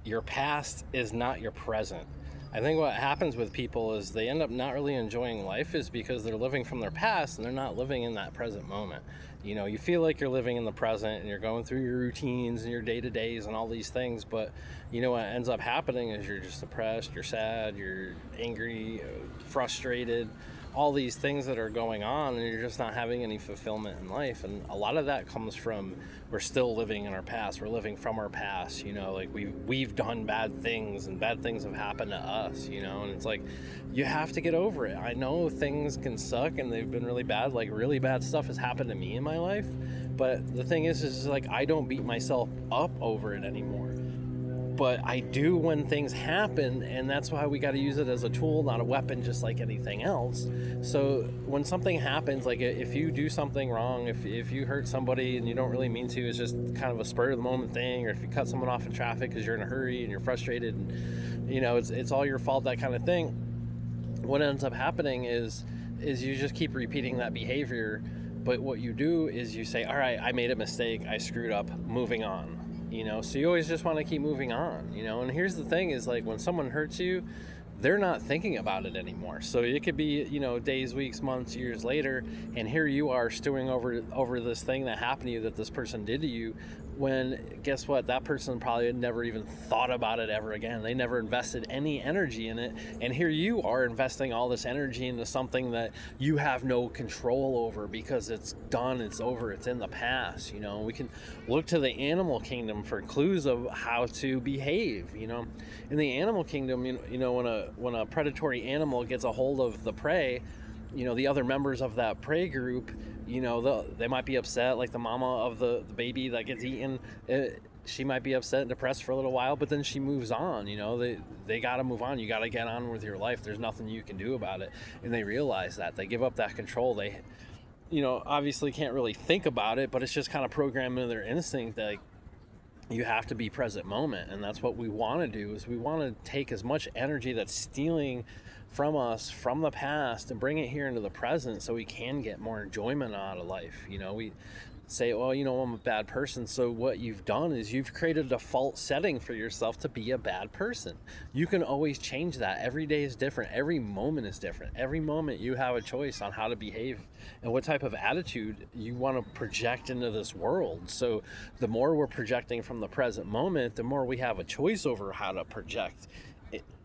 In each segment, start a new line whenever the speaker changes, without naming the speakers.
your past is not your present. I think what happens with people is they end up not really enjoying life is because they're living from their past and they're not living in that present moment. You know, you feel like you're living in the present and you're going through your routines and your day-to-days and all these things, but you know what ends up happening is you're just depressed, you're sad, you're angry, frustrated, all these things that are going on, and you're just not having any fulfillment in life. And a lot of that comes from, we're still living in our past, we're living from our past, you know, like we've done bad things and bad things have happened to us, you know. And it's like, you have to get over it. I know things can suck and they've been really bad, like really bad stuff has happened to me in my life, but the thing is like, I don't beat myself up over it anymore, but I do when things happen, and that's why we got to use it as a tool, not a weapon, just like anything else. So when something happens, like if you do something wrong, if you hurt somebody and you don't really mean to, it's just kind of a spur of the moment thing, or if you cut someone off in traffic because you're in a hurry and you're frustrated and you know it's all your fault, that kind of thing, what ends up happening is you just keep repeating that behavior. But what you do is you say, all right, I made a mistake, I screwed up, moving on. You know, so you always just want to keep moving on, you know. And here's the thing is, like, when someone hurts you, they're not thinking about it anymore. So it could be, you know, days, weeks, months, years later, and here you are stewing over this thing that happened to you, that this person did to you, when guess what, that person probably had never even thought about it ever again. They never invested any energy in it, and here you are investing all this energy into something that you have no control over because it's done, it's over, it's in the past. You know, we can look to the animal kingdom for clues of how to behave. You know, in the animal kingdom, you know, when a predatory animal gets a hold of the prey, you know, the other members of that prey group, you know, they might be upset, like the mama of the baby that gets eaten, she might be upset and depressed for a little while, but then she moves on. You know, they got to move on. You got to get on with your life. There's nothing you can do about it. And they realize that. They give up that control. They, you know, obviously can't really think about it, but it's just kind of programmed into their instinct that, like, you have to be present moment. And that's what we want to do, is we want to take as much energy that's stealing from us from the past and bring it here into the present so we can get more enjoyment out of life. You know, we say, well, you know, I'm a bad person. So what you've done is you've created a default setting for yourself to be a bad person. You can always change that. Every day is different. Every moment is different. Every moment you have a choice on how to behave and what type of attitude you want to project into this world. So the more we're projecting from the present moment, the more we have a choice over how to project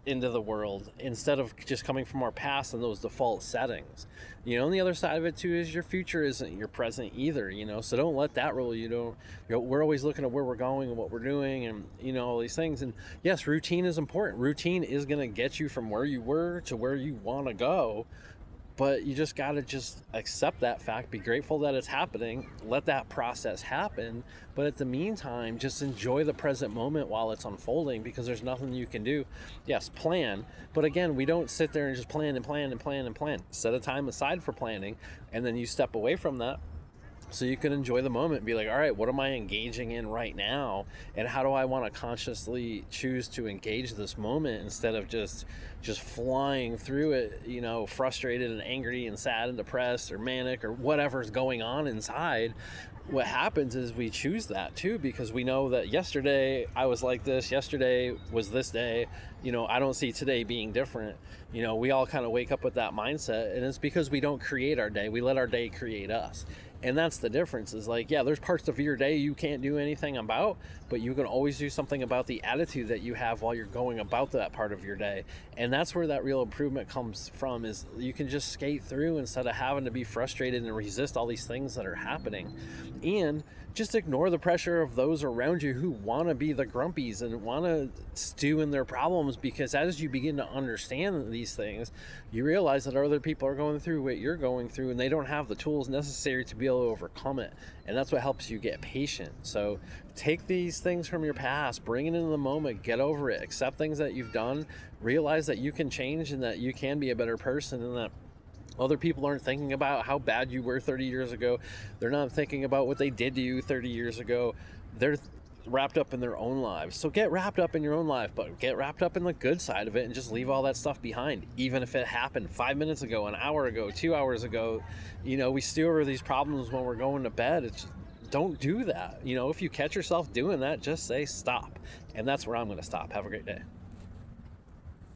into the world, instead of just coming from our past and those default settings. You know, and the other side of it too is your future isn't your present either, you know, so don't let that rule you. Don't, you know, we're always looking at where we're going and what we're doing and, you know, all these things. And yes, routine is important. Routine is going to get you from where you were to where you want to go. But you just got to just accept that fact, be grateful that it's happening, let that process happen. But at the meantime, just enjoy the present moment while it's unfolding, because there's nothing you can do. Yes, plan. But again, we don't sit there and just plan and plan and plan and plan. Set a time aside for planning, and then you step away from that so you can enjoy the moment and be like, all right, what am I engaging in right now, and how do I want to consciously choose to engage this moment instead of just flying through it, you know, frustrated and angry and sad and depressed or manic or whatever's going on inside. What happens is we choose that too, because we know that yesterday I was like this, yesterday was this day, you know, I don't see today being different. You know, we all kind of wake up with that mindset, and it's because we don't create our day, we let our day create us. And that's the difference, is like, yeah, there's parts of your day you can't do anything about, but you can always do something about the attitude that you have while you're going about that part of your day. And that's where that real improvement comes from, is you can just skate through instead of having to be frustrated and resist all these things that are happening. And just ignore the pressure of those around you who want to be the grumpies and want to stew in their problems, because as you begin to understand these things, you realize that other people are going through what you're going through, and they don't have the tools necessary to be able to overcome it. And that's what helps you get patient. So take these things from your past, bring it into the moment, get over it, accept things that you've done, realize that you can change and that you can be a better person, and that other people aren't thinking about how bad you were 30 years ago. They're not thinking about what they did to you 30 years ago. They're wrapped up in their own lives. So get wrapped up in your own life, but get wrapped up in the good side of it and just leave all that stuff behind. Even if it happened 5 minutes ago, an hour ago, 2 hours ago, you know, we stew over these problems when we're going to bed. It's just,
don't do that. If you catch yourself doing that, just say stop. And that's where I'm going to stop. Have a great day.